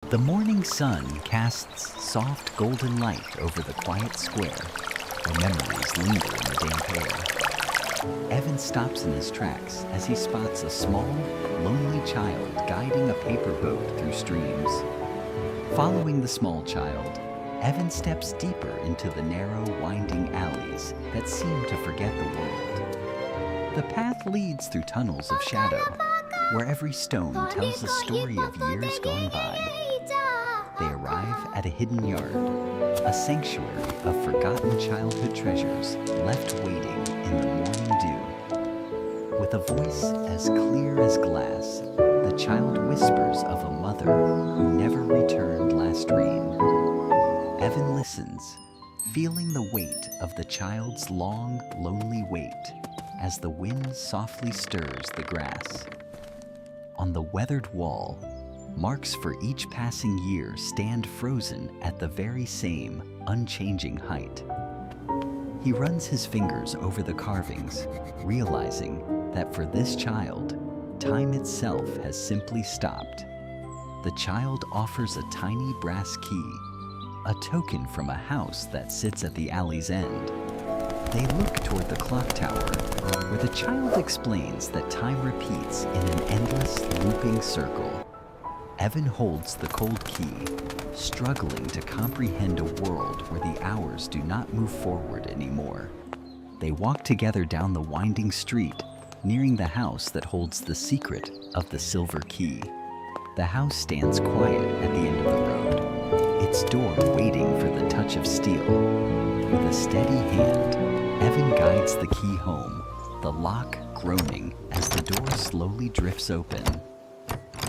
The morning sun casts soft golden light over the quiet square, where memories linger in the damp air. Evan stops in his tracks as he spots a small, lonely child guiding a paper boat through streams. Following the small child, Evan steps deeper into the narrow, winding alleys that seem to forget the world. The path leads through tunnels of shadow, where every stone tells a story of years gone by. They arrive at a hidden yard, a sanctuary of forgotten childhood treasures left waiting in the morning dew. With a voice as clear as glass, the child whispers of a mother who never returned last rain. Evan listens, feeling the weight of the child's long, lonely wait as the wind softly stirs the grass. On the weathered wall, marks for each passing year stand frozen at the very same, unchanging height. He runs his fingers over the carvings, realizing that for this child, time itself has simply stopped. The child offers a tiny brass key, a token from a house that sits at the alley's end. They look toward the clock tower, where the child explains that time repeats in an endless, looping circle. Evan holds the cold key, struggling to comprehend a world where the hours do not move forward anymore. They walk together down the winding street, nearing the house that holds the secret of the silver key. The house stands quiet at the end of the road, its door waiting for the touch of steel. With a steady hand, Evan guides the key home, the lock groaning as the door slowly drifts open.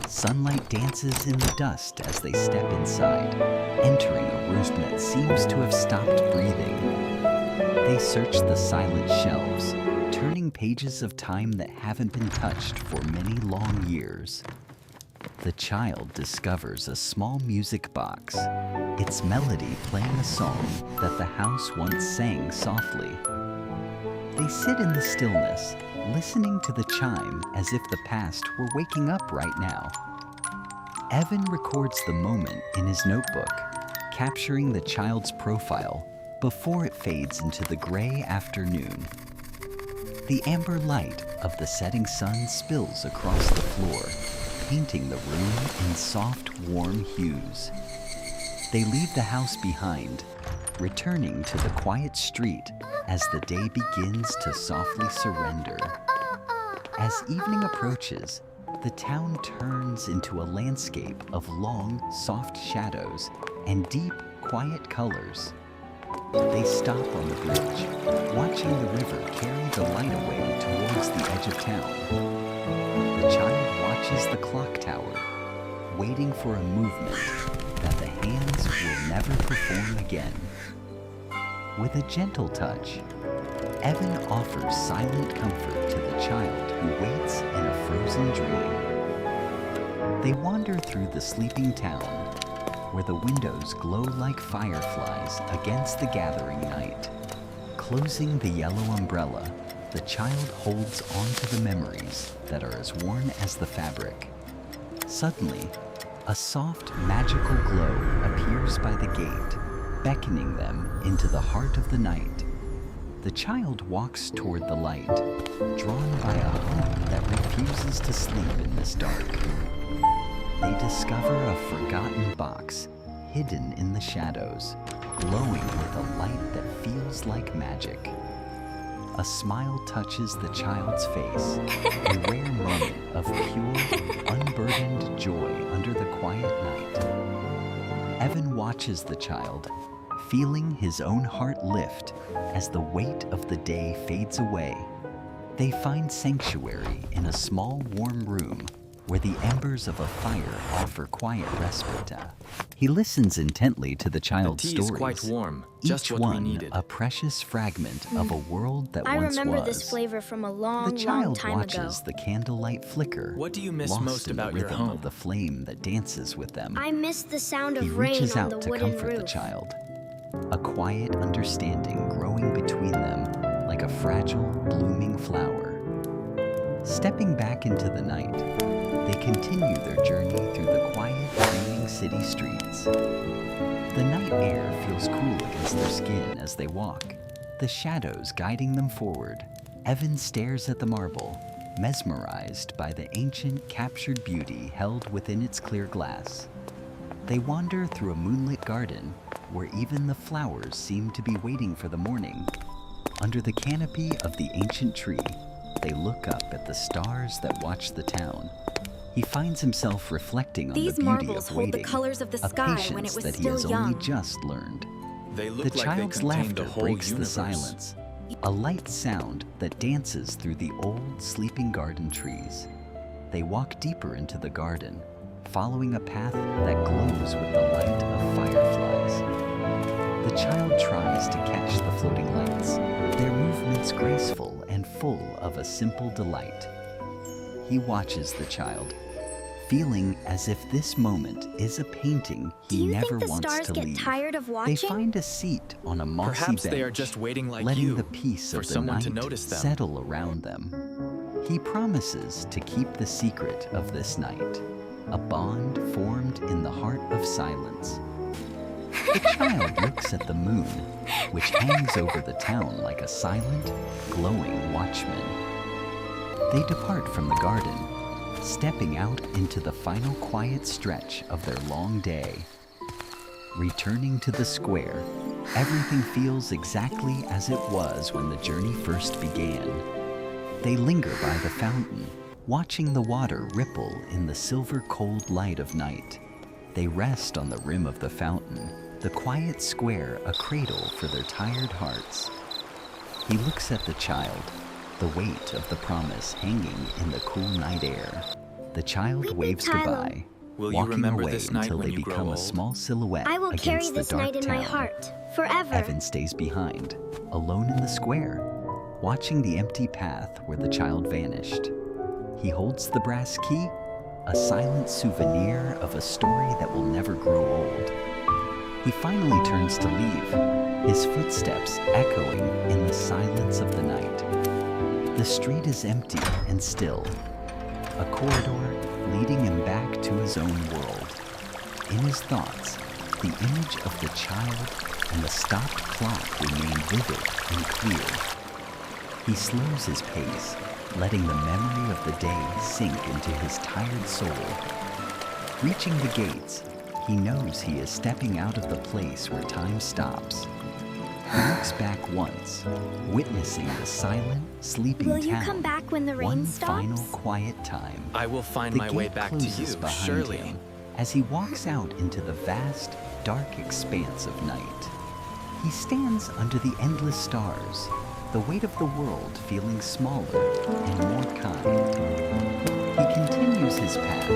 Sunlight dances in the dust as they step inside, entering a room that seems to have stopped breathing. They search the silent shelves, turning pages of time that haven't been touched for many long years. The child discovers a small music box, its melody playing a song that the house once sang softly. They sit in the stillness, listening to the chime as if the past were waking up right now. Evan records the moment in his notebook, capturing the child's profile before it fades into the gray afternoon. The amber light of the setting sun spills across the floor, painting the room in soft, warm hues. They leave the house behind, returning to the quiet street as the day begins to softly surrender. As evening approaches, the town turns into a landscape of long, soft shadows and deep, quiet colors. They stop on the bridge, watching the river carry the light away towards the edge of town. The child watches the clock tower, waiting for a movement that the hands will never perform again. With a gentle touch, Evan offers silent comfort to the child who waits in a frozen dream. They wander through the sleeping town, where the windows glow like fireflies against the gathering night. Closing the yellow umbrella, the child holds on to the memories that are as worn as the fabric. Suddenly, a soft, magical glow appears by the gate, beckoning them into the heart of the night. The child walks toward the light, drawn by a hope that refuses to sleep in this dark. They discover a forgotten box hidden in the shadows, glowing with a light that feels like magic. A smile touches the child's face, a rare moment of pure, unburdened joy under the quiet night. Evan watches the child, feeling his own heart lift as the weight of the day fades away. They find sanctuary in a small, warm room where the embers of a fire offer quiet respite. He listens intently to the child's The tea stories. is quite warm, just Each what we one needed. a precious fragment of a world that I once remember was. this flavor from a The long child time ago. watches the candlelight flicker, What do you miss lost most in about the your rhythm home? of the flame that dances with them. I miss the sound He of rain reaches on out the to wooden comfort roof. the child, a quiet understanding growing between them like a fragile, blooming flower. Stepping back into the night, they continue their journey through the quiet, dreaming city streets. The night air feels cool against their skin as they walk, the shadows guiding them forward. Evan stares at the marble, mesmerized by the ancient captured beauty held within its clear glass. They wander through a moonlit garden where even the flowers seem to be waiting for the morning. Under the canopy of the ancient tree, they look up at the stars that watch the town. He finds himself reflecting on the These beauty marbles of hold the waiting, colors of the a sky patience when it was that he still has young. only just learned. They look The like child's they contained laughter a whole breaks universe. the silence, a light sound that dances through the old sleeping garden trees. They walk deeper into the garden, following a path that glows with the light of fireflies. The child tries to catch the floating lights, their movements graceful and full of a simple delight. He watches the child, feeling as if this moment is a painting Do he you never think the wants stars to get leave. tired of They watching? find a seat on a mossy Perhaps bench, they are just waiting like letting you the peace for of the someone night to notice them. settle around them. He promises to keep the secret of this night, a bond formed in the heart of silence. The child looks at the moon, which hangs over the town like a silent, glowing watchman. They depart from the garden, stepping out into the final quiet stretch of their long day. Returning to the square, everything feels exactly as it was when the journey first began. They linger by the fountain, watching the water ripple in the silver cold light of night. They rest on the rim of the fountain, the quiet square a cradle for their tired hearts. He looks at the child, the weight of the promise hanging in the cool night air. The child Weepy waves Tylo. goodbye, Will you walking remember away this night until when they you grow become a old? small silhouette I will carry against the this dark night in town. my heart, forever. Evan stays behind, alone in the square, watching the empty path where the child vanished. He holds the brass key, a silent souvenir of a story that will never grow old. He finally turns to leave, his footsteps echoing in the silence of the night. The street is empty and still, a corridor leading him back to his own world. In his thoughts, the image of the child and the stopped clock remain vivid and clear. He slows his pace, letting the memory of the day sink into his tired soul. Reaching the gates, he knows he is stepping out of the place where time stops. He looks back once, witnessing the silent, sleeping Will you town. come back when the rain One stops? final quiet time. I will find The my way gate back to closes you, behind surely. him as he walks out into the vast, dark expanse of night. He stands under the endless stars, the weight of the world feeling smaller and more kind. He continues his path,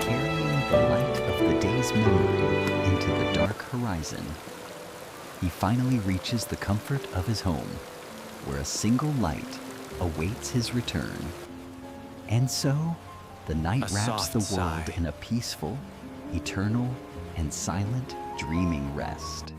carrying the light of the day's memory into the dark horizon. He finally reaches the comfort of his home, where a single light awaits his return. And so, the night A wraps the soft world sigh. in a peaceful, eternal, and silent dreaming rest.